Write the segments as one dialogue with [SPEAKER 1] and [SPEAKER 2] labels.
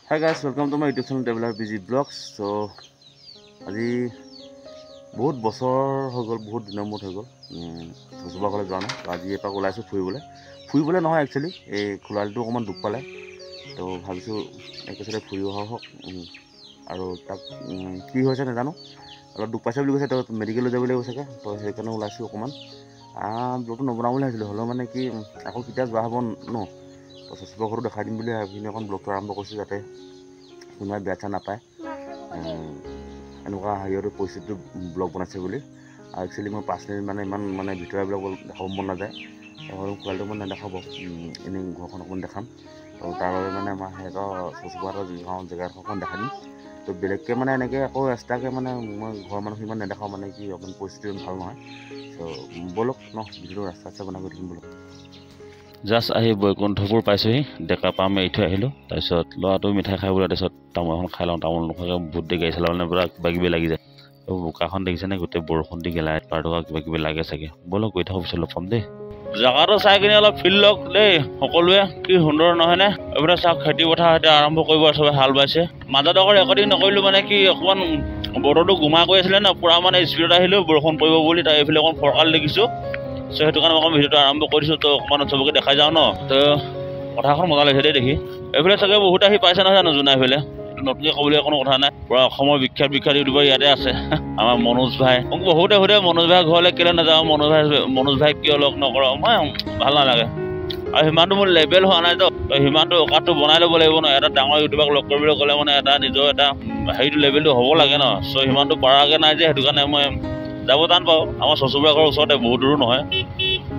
[SPEAKER 1] Hi guys, welcome to my YouTube channel Traveler Busy Vlogs. So, আজি বহুত বছৰ হৈ গ'ল, বহুত দিনৰ মূৰত হৈ গ'ল থচুবা ঘৰলৈ যোৱা নাই। আজি এপাক ওলাইছোঁ ফুৰিবলৈ নহয় একচুৱেলি এই খোলালিটো অকণমান দুখ পালে, তো ভাবিছোঁ একেচতে ফুৰি অহা হওক। আৰু তাক কি হৈছে নাজানো, অলপ দুখ পাইছে বুলি কৈছে, তো মেডিকেললৈ যাব লাগিব চাগে, তো সেইকাৰণে ওলাইছোঁ অকণমান। ব্লগটো নবনাওঁ বুলি ভাবিছিলোঁ, হ'লেও মানে কি আকৌ কেতিয়া যোৱা হ'ব ন, তো থচুবা ঘৰটো দেখাই দিম বুলি ভাবি এখন ব্লগটো আৰম্ভ কৰিছোঁ, যাতে কোনোবাই বেয়া চেয়া নাপায় এনেকুৱা হেৰিয়তো পৰিস্থিতিটো ব্লগ বনাইছে বুলি। আৰু একচুৱেলি মই পাৰ্চনেলি ইমান ভিতৰুৱা ব্লগ দেখাব মন নাযায়, খোৱালিটো মানে নেদেখাব, এনেই ঘৰখন অকণমান দেখাম। তো তাৰ বাবে আমাৰ সিহঁতৰ থচুবাহঁতৰ জেগাডোখৰ অকণমান দেখাই দিম। তো বেলেগকৈ এনেকৈ আকৌ এক্সট্ৰাকৈ মই ঘৰৰ মানুহ ইমান নেদেখাওঁ, কি অকণমান পৰিস্থিতি ভাল নহয়। চ' ব'লক ন, ভিডিঅ'টো ৰাস্তা বনাই গৈ থাকিম ব'লক। জাষ্ট আহি বৈকুণ্ঠপুৰ পাইছোঁহি, ডেকা পাম এৰি থৈ আহিলোঁ। তাৰপিছত ল'ৰাটো মিঠাই খাই বোলে, তাৰপিছত তামোল এখন খাই লওঁ। তামোল নোখোৱাকৈ বহুত দেৰি গাড়ী চলাবলৈ পুৰা কিবা কিবি লাগি যায়। বোকাখন দেখিছেনে, গোটেই বৰষুণ দি গেলাই ল'ৰাটোক কিবা কিবি লাগে চাগে। ব'লক গৈ থাকোঁ, পিছত লগ পাম দেই। জেগাটো চাই কিনে অলপ ফিল লওক দেই সকলোৱে, কি সুন্দৰ নহয়নে? এইফালে চাওক, খেতি পথাৰ এতিয়া আৰম্ভ কৰিব, চবে হাল বাইছে। মাজত আকৌ ৰেকৰ্ডিং নকৰিলোঁ, কি অকণমান বতৰটো গোমা কৰি আছিলে ন, পুৰা স্পীডত আহিলোঁ বৰষুণ পৰিব বুলি। তাৰ এইফালে অকণমান ফৰকাল দেখিছোঁ, চ' সেইটো কাৰণে অকণমান ভিডিঅ'টো আৰম্ভ কৰিছোঁ। তো অকণমান চবকে দেখাই যাওঁ ন, তো কথাখন মজা লাগিছে দেই দেখি। এইফালে চাগে বহুত আহি পাইছে নহয় জানো, জোনাই এইফালে নতুনকৈ ক'বলৈ কোনো কথা নাই। পুৰা অসমৰ বিখ্যাত ইউটিউবাৰ ইয়াতে আছে আমাৰ মনোজ ভাই। মোক বহুতে সোধে মনোজ ভাই ঘৰলৈ কেলৈ নাযাওঁ, মনোজ ভাই কিয় লগ নকৰোঁ, মই ভাল নালাগে। আৰু সিমানটো মোৰ লেভেল হোৱা নাই, তো সিমানটো অকাতটো বনাই ল'ব লাগিব ন। এটা ডাঙৰ ইউটিউবাৰক লগ কৰিবলৈ গ'লে এটা নিজৰ এটা হেৰিটো লেভেলটো হ'ব লাগে ন। চ' সিমানটো পাৰাকৈ নাই যে, সেইটো কাৰণে মই যাব টান পাওঁ। আমাৰ চচুবুৰীয়া ঘৰৰ ওচৰতে, বহুত দূৰো নহয়,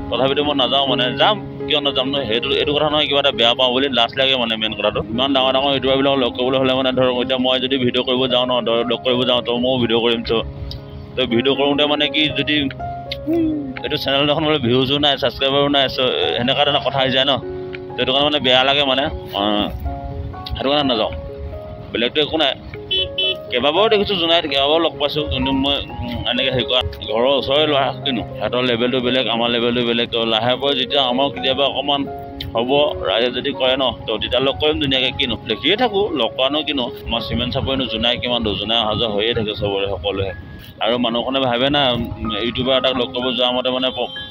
[SPEAKER 1] তথাপিতো মই নাযাওঁ। যাম, কিয় নাযাম ন, এইটো কথা নহয় কিবা এটা বেয়া পাওঁ বুলি, লাজ লাগে মেইন কথাটো। ইমান ডাঙৰ ইউটিউবাৰবিলাকক লগ কৰিবলৈ হ'লে ধৰক এতিয়া মই যদি ভিডিঅ' কৰিব যাওঁ ন, লগ কৰিব যাওঁ, তো ময়ো ভিডিঅ' কৰিম। তো ভিডিঅ' কৰোঁতে কি যদি এইটো চেনেল এখন ভিউজো নাই, ছাবস্ক্ৰাইবাৰো নাই, চ' সেনেকুৱা ধৰণৰ কথা আহি যায় ন। তো সেইটো কাৰণে বেয়া লাগে সেইটো কাৰণে নাযাওঁ। বেলেগটো একো নাই, কেইবাবাৰো দেখিছোঁ জোনাইত, কেইবাবাৰো লগ পাইছোঁ, কিন্তু মই এনেকৈ হেৰি কৰা ঘৰৰ ওচৰৰে ল'ৰা, কিনো সিহঁতৰ লেভেলটো বেলেগ, আমাৰ লেভেলটো বেলেগ। তো লাহে পৰে যেতিয়া আমাৰ কেতিয়াবা অকণমান হ'ব, ৰাইজে যদি কৰে ন, তো তেতিয়া লগ কৰিম ধুনীয়াকৈ। কিনো দেখিয়ে থাকোঁ, লগ কৰানো কিনো, আমাৰ চিমেণ্ট চাপৰিনো জোনাই কিমান দূৰ, জোনাই অহা যোৱা হৈয়ে থাকে সকলোৱে। আৰু মানুহখনে ভাবে না ইউটিউবাৰ এটাক লগ কৰিব যোৱা মতে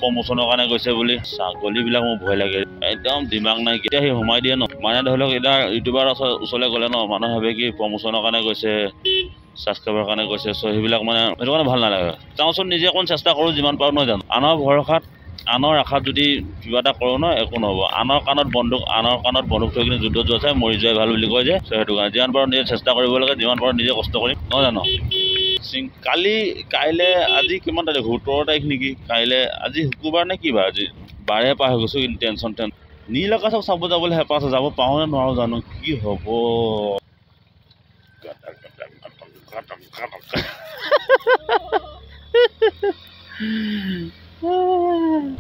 [SPEAKER 1] প্ৰমোচনৰ কাৰণে গৈছে বুলি। ছাগলীবিলাক মোৰ ভয় লাগে, একদম দিমাগ নাই, কেতিয়া সি সোমাই দিয়ে ন। ধৰি লওক এতিয়া ইউটিউবাৰ ওচৰলৈ গ'লে ন, মানুহে ভাবে কি প্ৰমোচনৰ কাৰণে গৈছে, ছাবস্ক্ৰাইবাৰ কাৰণে গৈছে। চ' সেইবিলাক সেইটো কাৰণে ভাল নালাগে। যাওঁচোন, নিজে অকণ চেষ্টা কৰোঁ যিমান পাৰোঁ, নহয় জানো। আনৰ আশাত যদি কিবা এটা কৰোঁ ন, একো নহ'ব। আনৰ কাণত বন্দুক থৈ কিনে যুদ্ধত যোৱা চাই মৰি যোৱাই ভাল বুলি কয় যে, চ' সেইটো কাৰণে যিমান পাৰোঁ নিজে চেষ্টা কৰিব লাগে, যিমান পাৰোঁ নিজে কষ্ট কৰিম, নহয় জানো। কাইলৈ আজি কিমান তাৰিখ, 17 তাৰিখ নেকি। আজি শুকুৰবাৰ নে কি বাৰ, আজি বাৰে পাৰ হৈ গৈছোঁ, কিন্তু টেনশ্যন নীল আকাশক চাব যাবলৈ হেঁপাহ আছে, যাব পাৰোঁ নে নোৱাৰোঁ জানো, কি হ'ব।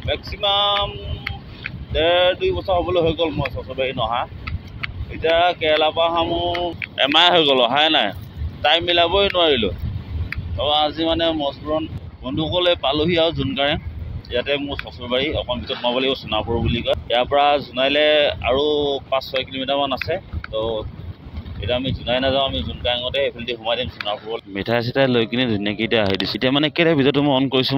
[SPEAKER 1] মেক্সিমাম 1.5-2 বছৰ হ'বলৈ হৈ গ'ল মই চচবাৰী নহা। এতিয়া কেৰেলাৰ পৰা অহা মোৰ এমাহ হৈ গ'ল, অহাই নাই, টাইম মিলাবই নোৱাৰিলোঁ। আৰু আজি মজবুৰণ বন্ধুসকলে পালোহি আৰু জোনকাৰে। ইয়াতে মোৰ চচুৰবাৰী, অকণ ভিতৰত সোমাব লাগিব, সোণাপুৰ বুলি কয়। ইয়াৰ পৰা জোনাইলৈ আৰু 5-6 কিলোমিটাৰমান আছে। তো এতিয়া আমি জোনাই নাযাওঁ, আমি জোনকাৰেঙতে এইফালেদি সোমাই দিম সোণাপুৰত। মিঠাই চিঠাই লৈ কিনে ধুনীয়াকৈ এতিয়া আহি দিছোঁ। এতিয়া কেইটা ভিডিঅ'টো মই অন কৰিছোঁ,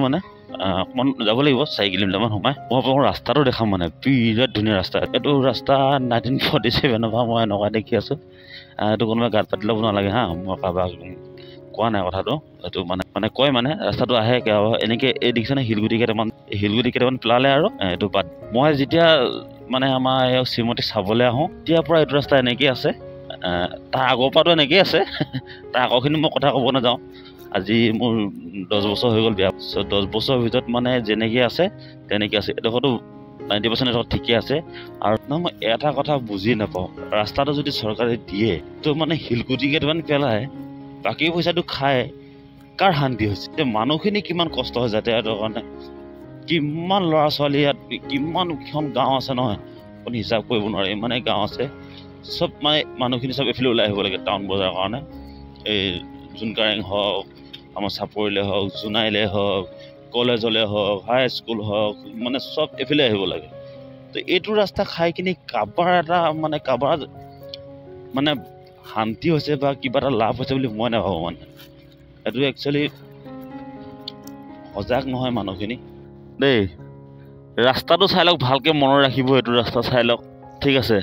[SPEAKER 1] অকণমান যাব লাগিব 4 কিলোমিটাৰমান সোমাই। মই ৰাস্তাটো দেখাম, বিৰাট ধুনীয়া ৰাস্তা। এইটো ৰাস্তা 1947 পৰা মই এনেকুৱা দেখি আছোঁ। এইটো কোনোবাই গাত পাতি ল'ব নালাগে হা, মই কাৰোবাক কোৱা নাই কথাটো। এইটো কয় ৰাস্তাটো আহে এনেকৈ, এই দেখিছেনে শিলগুটি কেইটামান পেলালে। আৰু এইটো বাদ, মই যেতিয়া আমাৰ এই শ্ৰীমতী চাবলৈ আহোঁ, তেতিয়াৰ পৰা এইটো ৰাস্তা এনেকেই আছে। তাৰ আগৰ পৰাতো এনেকেই আছে, তাৰ আগৰখিনি মই কথা ক'ব নাযাওঁ। আজি মোৰ 10 বছৰ হৈ গ'ল বিয়া, 10 বছৰৰ ভিতৰত যেনেকৈ আছে তেনেকৈ আছে। এডোখৰতো 90% এডোখৰ ঠিকে আছে। আৰু মই এটা কথা বুজি নাপাওঁ, ৰাস্তাটো যদি চৰকাৰে দিয়ে, তো শিলগুটি কেইটামান পেলাই বাকী পইচাটো খায়, কাৰ শান্তি হৈছে? মানুহখিনি কিমান কষ্ট হয় যাতায়াতৰ কাৰণে, কিমান ল'ৰা ছোৱালী, ইয়াত কিমানখন গাঁও আছে নহয়, আপুনি হিচাপ কৰিব নোৱাৰে, ইমানেই গাঁও আছে। চব মানুহখিনি চব এইফালে ওলাই আহিব লাগে টাউন বজাৰৰ কাৰণে। এই জোনকাৰেং হওক, আমাৰ চাপৰিলে হওক, জোনাইলে হওক, কলেজলৈ হওক, হাই স্কুল হওক, চব এইফালে আহিব লাগে। তো এইটো ৰাস্তা খাই কিনি কাৰোবাৰ এটা কাৰোবাৰ
[SPEAKER 2] শান্তি হৈছে বা কিবা এটা লাভ হৈছে বুলি মই নাভাবোঁ মানে এইটো একচুৱেলি সজাগ নহয় মানুহখিনি দেই ৰাস্তাটো চাই লওক ভালকৈ মনত ৰাখিব এইটো ৰাস্তা চাই লওক ঠিক আছে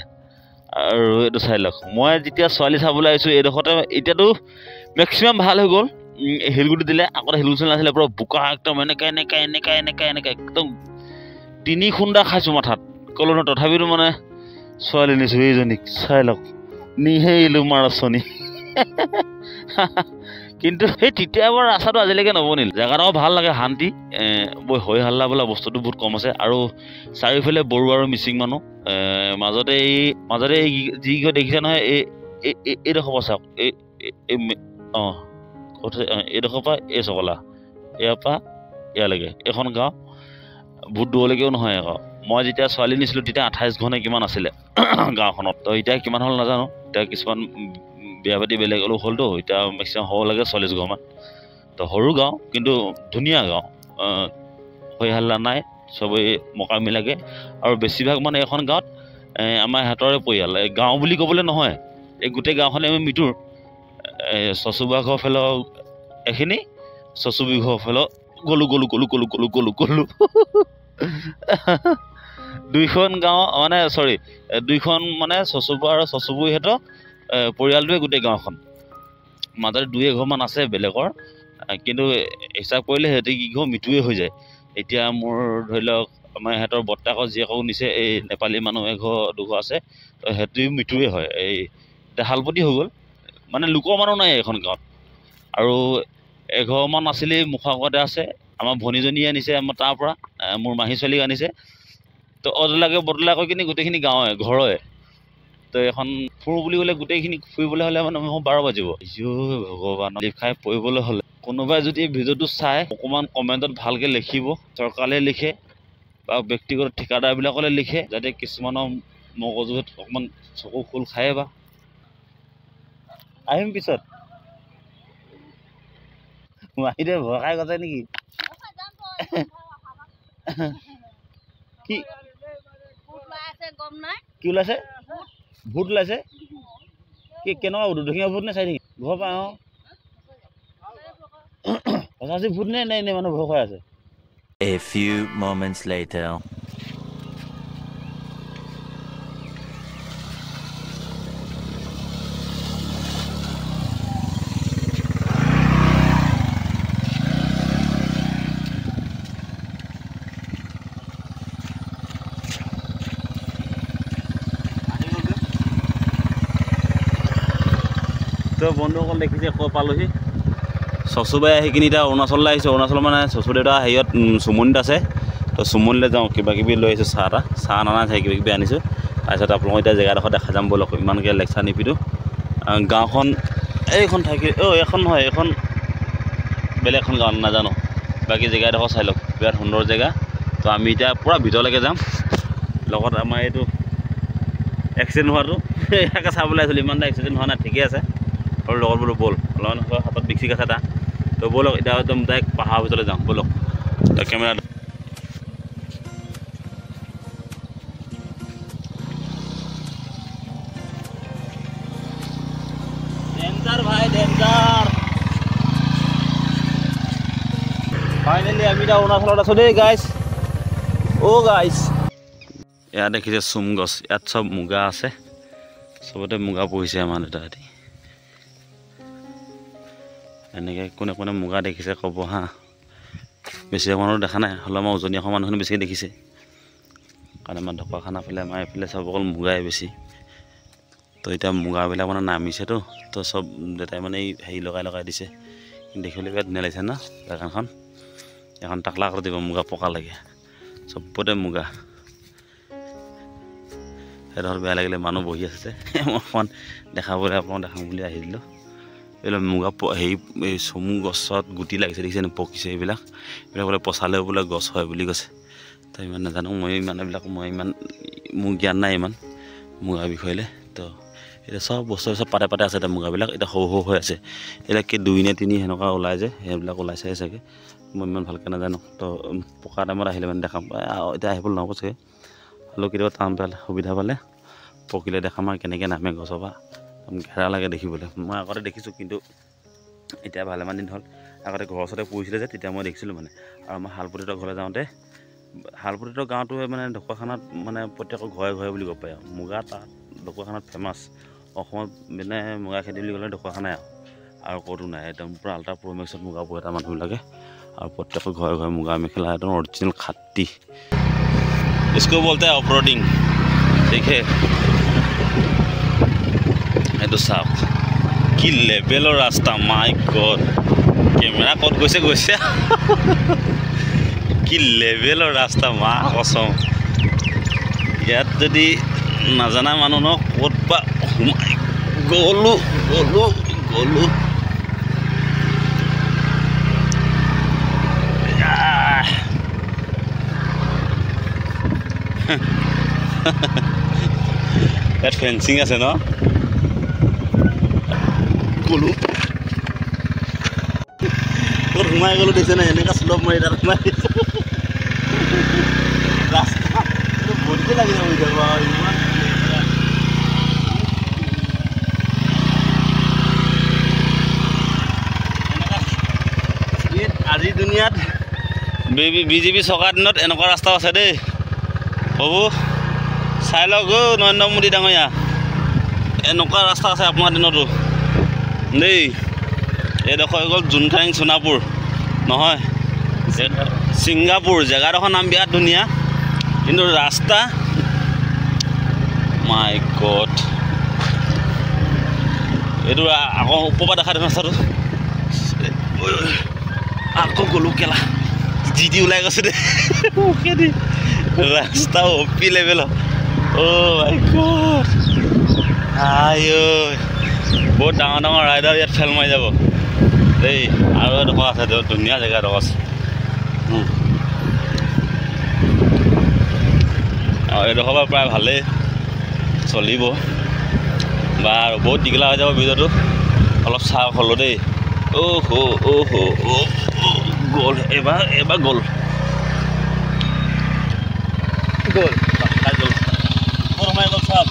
[SPEAKER 2] আৰু এইটো চাই লওক মই যেতিয়া ছোৱালী চাবলৈ আহিছোঁ এইডোখৰতে এতিয়াতো মেক্সিমাম ভাল হৈ গ'ল শিলগুটি দিলে আগতে শিলগুটি নাছিলে পূৰা বোকা একদম এনেকৈ একদম 3 খুন্দা খাইছোঁ মাথাত ক'লো ন তথাপিতো মানে ছোৱালী নিছোঁ এইজনীক চাই লওক নিহে ইলো মাৰচনী কিন্তু সেই তেতিয়াৰ পৰা ৰাস্তাটো আজিলৈকে নবনিল জেগাডোখৰ ভাল লাগে শান্তি হৈ হাল্লা বোলা বস্তুটো বহুত কম আছে আৰু চাৰিওফালে বড়ো আৰু মিচিং মানুহ মাজতে এই যি দেখিছে নহয় এইডোখৰ পৰা চাওক অঁ এইডোখৰ পৰা এই চকলা ইয়াৰ পৰা ইয়ালৈকে এইখন গাঁও বহুত দূৰলৈকেও নহয় আকৌ মই যেতিয়া ছোৱালী নিছিলোঁ তেতিয়া 28 ঘৰ নে কিমান আছিলে গাঁওখনত তো এতিয়া কিমান হ'ল নাজানো এতিয়া কিছুমান বিয়া পাতি বেলেগ অলপ হ'লতো এতিয়া মেক্সিমাম হ'ব লাগে 40 ঘৰমান তো সৰু গাঁও কিন্তু ধুনীয়া গাঁও হৈ হাল্লা নাই চবেই মকামি লাগে আৰু বেছিভাগ মানে এখন গাঁৱত আমাৰ হাতৰে পৰিয়াল গাঁও বুলি ক'বলৈ নহয় এই গোটেই গাঁওখনে আমি মিতুৰ চচুবা ঘৰ ফালৰ এখিনি চচুবি ঘৰ ফালৰ গলো দুইখন গাঁও মানে দুইখন মানে চচুবা আৰু চচুবুহঁতৰ পৰিয়ালটোৱে গোটেই গাঁওখন মাজতে 2 এঘৰমান আছে বেলেগৰ কিন্তু হিচাপ কৰিলে সিহঁতে কি ঘৰ মিতুৱে হৈ যায় এতিয়া মোৰ ধৰি লওক আমাৰ সিহঁতৰ বৰ্তাকৰ জীয়েকো নিছে এই নেপালী মানুহ এঘৰ দুঘৰ আছে তো সিহঁতেও মিতুৱে হয় এই হালপতি হৈ গ'ল মানে লোকৰ মানুহ নাই এইখন গাঁৱত আৰু এঘৰমান আছিলেই মুখৰ আগতে আছে আমাৰ ভনীজনীয়ে আনিছে আমাৰ তাৰ পৰা মোৰ মাহী ছোৱালীক আনিছে তো বদলা কৈ কিনি গোটেইখিনি গাঁৱে ঘৰৰে তো এখন ফুৰোঁ বুলি ক'লে গোটেইখিনি ফুৰিবলৈ হ'লে মানে 12 বাজিব ভগৱান লিপ খাই পৰিবলৈ হ'লে কোনোবাই যদি ভিডিঅ'টো চাই অকণমান কমেণ্টত ভালকৈ লিখিব চৰকাৰে লিখে বা ব্যক্তিগত ঠিকাদাৰবিলাকলে লিখে যাতে কিছুমানৰ মগজুত অকণমান চকু খোল খায়ে বা আহিম পিছত মাহিদে ভয় খাই গৈছে নেকি কি ওলাইছে ভূত ওলাইছে কি কেনেকুৱা দুধীয়া ভূত নে চাই নেকি ঘৰ পৰা সঁচাচি ভূত নে নে মানুহ ভয় খাই আছে
[SPEAKER 3] A few moments later.
[SPEAKER 2] তো বন্ধুসকল দেখিছে ক'ত পালোহি চচুবাই আহি কিনি এতিয়া অৰুণাচললৈ আহিছোঁ অৰুণাচলৰ মানে চচু দেউতা হেৰিয়ত চুমনিত আছে তো চুমনিলৈ যাওঁ কিবাকিবি লৈ আহিছোঁ চাহ নানা কিবাকিবি আনিছোঁ তাৰপিছত আপোনালোকক এতিয়া জেগাডোখৰ দেখা যাম ব'লক ইমানকৈ লেকচাৰ নিপিটো গাঁওখন এইখন থাকি এইখন নহয় এইখন বেলেগ এখন গাঁও নাজানো বাকী জেগাডোখৰ চাই লওক বিৰাট সুন্দৰ জেগা তো আমি এতিয়া পূৰা ভিতৰলৈকে যাম লগত আমাৰ এইটো এক্সিডেণ্ট হোৱাটো ইয়াকে চাবলৈ আহিছিলোঁ ইমান এটা এক্সিডেণ্ট হোৱা নাই ঠিকে আছে আৰু লগত বোলো ব'ল অলপমান হাতত বিক্সিক আছে এটা তো ব'লক এতিয়া একদম ডাইৰেক্ট পাহাৰৰ ভিতৰলৈ যাওঁ ব'লক কেমেৰা ডেঞ্জাৰ ভাই ডেঞ্জাৰ ফাইনেলি আমি এতিয়া অৰুণাচলত আছোঁ দেই গাইজ গাইজ ইয়াত দেখিছে চুম গছ ইয়াত চব মুগা আছে চবতে মুগা পুহিছে আমাৰ দেউতাহঁতি এনেকৈ কোনে কোনে মুগা দেখিছে ক'ব হা বেছিভাগ মানুহ দেখা নাই হ'লেও আমাৰ উজনি অসমৰ মানুহখিনি বেছিকৈ দেখিছে কাৰণ আমাৰ ঢকুৱাখানা ফালে আমাৰ এইফালে চব অকল মুগাই বেছি তো এতিয়া মুগাবিলাক মানে নামিছেতো তো চব দেউতাই মানে এই হেৰি লগাই দিছে দেখিবলৈ বিৰাট ধুনীয়া লাগিছে ন জেগাখন এখন টাকলা কৰি দিব মুগা পকা লাগে চবতে মুগা সেইডোখৰ বেয়া লাগিলে মানুহ বহি আছে মই অকণমান দেখাবলৈ আপোনাক দেখাম বুলি আহি দিলোঁ এইবিলাক মুগা হেৰি এই চমু গছত গুটি লাগিছে দেখিছে পকিছে এইবিলাক বোলে পচালেও বোলে গছ হয় বুলি কৈছে তো ইমান নাজানো মই ইমান মোৰ জ্ঞান নাই ইমান মুগাৰ বিষয়লৈ তো এতিয়া চব বস্তু চব পাতে পাতে আছে এতিয়া মুগাবিলাক এতিয়া সৰু সৰু হৈ আছে এইবিলাক কি 2 নে 3 সেনেকুৱা ওলাই যে সেইবিলাক ওলাইছে চাগে মই ইমান ভালকৈ নাজানো তো পকা টাইমত আহিলে মানে দেখাম এতিয়া আহিবলৈ নহ'ব চাগে হ'লেও কেতিয়াবা টাইম পালে সুবিধা পালে পকিলে দেখাম আৰু কেনেকৈ নামে গছৰ পৰা
[SPEAKER 1] ঘেৰা লাগে দেখিবলৈ। মই আগতে দেখিছোঁ, কিন্তু এতিয়া ভালেমান দিন হ'ল। আগতে ঘৰৰ ওচৰতে পৰিছিলে যে, তেতিয়া মই দেখিছিলোঁ মানে। আৰু মই শালপতিহঁতৰ ঘৰলৈ যাওঁতে, শালপতিহঁতৰ গাঁৱটোৱে মানে ঢকুৱাখানাত মানে প্ৰত্যেকৰ ঘৰে ঘৰে বুলি ক'ব পাৰি আৰু। মুগা তাত ঢকুৱাখানাত ফেমাছ। অসমত মানে মুগা খেতি বুলি ক'লে ঢকুৱাখানাই আৰু ক'তো নাই। একদম পূৰা আল্ট্ৰা প্ৰ' মেক্সত মুগা পোহে এটা মানুহবিলাকে, আৰু প্ৰত্যেকৰ ঘৰে ঘৰে মুগা মেখেলা, একদম অৰিজিনেল খাটি। इसको बोलते हैं ऑफरोडिंग, ठीक है। এইটো চাওক কি লেভেলৰ ৰাস্তা, মাই গড। কেমেৰা ক'ত গৈছে গৈছে। কি লেভেলৰ ৰাস্তা, মা কচম। ইয়াত যদি নাজানা মানুহ ন, ক'ত বা সোমাই গ'লোঁ। ইয়াত ফেঞ্চিং আছে ন, গ'লোঁ ক'ত সোমাই গ'লোঁ দেখিছে নাই, এনেকুৱা শ্লপ মাৰি তাত সোমাই দিছোঁ। ৰাস্তা ভৰিতে লাগি যাব ইমান। আজিৰ দুনিয়াত বিজেপি চৰকাৰ দিনত এনেকুৱা ৰাস্তা আছে দেই। হ'ব চাই লওক নৰেন্দ্ৰ মোদী ডাঙৰীয়া, এনেকুৱা ৰাস্তা আছে আপোনাৰ দিনতো দেই। এইডোখৰ হৈ গ'ল জোনখাইং সোণাপুৰ, নহয় ছিংগাপুৰ। জেগাডোখৰ নাম বিৰাট ধুনীয়া, কিন্তু ৰাস্তা মাই গড। এইটো আকৌ ওপৰৰ পৰা দেখা দিম ৰাস্তাটো। আকৌ গ'লোঁ কেলা, যি ওলাই গৈছে দেই মুখেদি। ৰাস্তা অপি লেভেল। অ' মাই গড, বহুত ডাঙৰ ডাঙৰ ৰাইডাৰ ইয়াত ফেল মাৰি যাব দেই। আৰু এডোখৰ আছে, ধুনীয়া জেগা এডোখৰ আছে। আৰু এইডোখৰ পৰা প্ৰায় ভালেই চলিব বাৰু। বহুত দীঘলা হৈ যাব ভিডিঅ'টো, অলপ চাহ হ'লোঁ দেই। গ'ল এবাৰ গ'ল সোমাই গ'ল চাপ।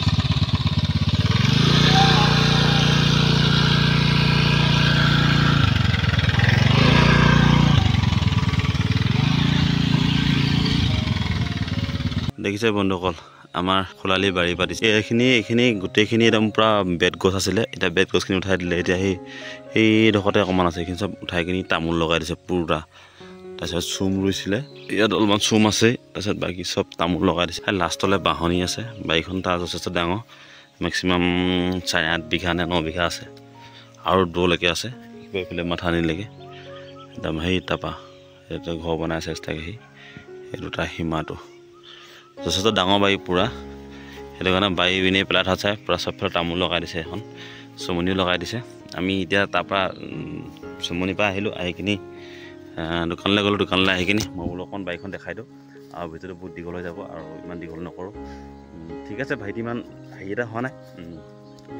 [SPEAKER 1] দেখিছে বন্ধুসকল, আমাৰ খোলালি বাৰী পাতিছে। এইখিনি গোটেইখিনি একদম পূৰা বেত গছ আছিলে, এতিয়া বেত গছখিনি উঠাই দিলে। এতিয়া সেইডোখৰতে অকণমান আছে, সেইখিনি চব উঠাই কিনি তামোল লগাই দিছে পুৰা। তাৰপিছত চুম ৰুইছিলে, ইয়াত অলপমান চুম আছে। তাৰপিছত বাকী চব তামোল লগাই দিছে। লাষ্টলৈ বাঁহনি আছে। বাৰীখন তাৰ যথেষ্ট ডাঙৰ, মেক্সিমাম 8.5 বিঘা নে 9 বিঘা আছে, আৰু দৌলৈকে আছে এইফালে মাথানিলৈকে একদম। সেই তাৰপৰা সেইটো ঘৰ বনাই আছে এক্সট্ৰাকৈ। সেইটো তাৰ সীমাটো যথেষ্ট ডাঙৰ বাৰী পূৰা। সেইটো কাৰণে বাৰী পিনে পেলাই থোৱা চাই পূৰা চবফালে তামোল লগাই দিছে, এখন চুমনিও লগাই দিছে। আমি এতিয়া তাৰপৰা চুমনিৰ পৰা আহিলোঁ, আহি কিনি দোকানলৈ গ'লোঁ। দোকানলৈ আহি কিনি মই বোলো অকণ বাৰীখন দেখাই দিওঁ, আৰু ভিডিঅ'টো বহুত দীঘল হৈ যাব, আৰু ইমান দীঘল নকৰোঁ। ঠিক আছে, ভাইটি ইমান হেৰি এটা হোৱা নাই,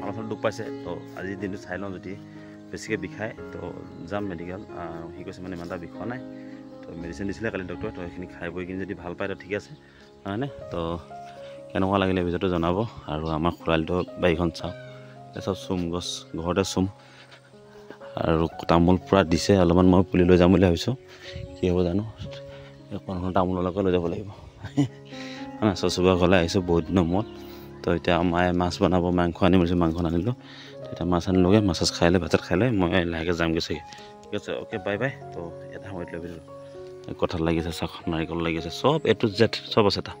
[SPEAKER 1] অলপ দুখ পাইছে। তো আজিৰ দিনটো চাই লওঁ, যদি বেছিকৈ বিষায় তো যাম মেডিকেল। সি কৈছে মানে ইমান এটা বিষোৱা নাই, তো মেডিচিন দিছিলে কালি ডক্টৰে। তো সেইখিনি খাই বৈ কিনি যদি ভাল পায় তো ঠিক আছে, হয়নে? তো কেনেকুৱা লাগিলে ভিডিঅ'টো জনাব। আৰু আমাৰ খোলালিটো বাৰীখন চাওক, চব চুম গছ, ঘৰতে চুম, আৰু তামোল পূৰা দিছে। অলপমান মই পুলি লৈ যাম বুলি ভাবিছোঁ, কি হ'ব জানো। এখন তামোললৈকে লৈ যাব লাগিব। চচুবা ঘৰলৈ আহিছোঁ বহুত দিনৰ মূৰত। তো এতিয়া মায়ে মাছ বনাব, মাংস আনিম বুলি, মাংস নানিলোঁ। তেতিয়া মাছ আনিলোগৈ, মাছ খাই লৈ ভাত খাই লৈ মই লাহেকৈ যামগৈ চাগে। ঠিক আছে, অ'কে বাই বাই। তো এটা সময়ত লৈ কঁঠাল লাগিছে, চাওক নাৰিকল লাগিছে, চব A to Z চব আছে তাত।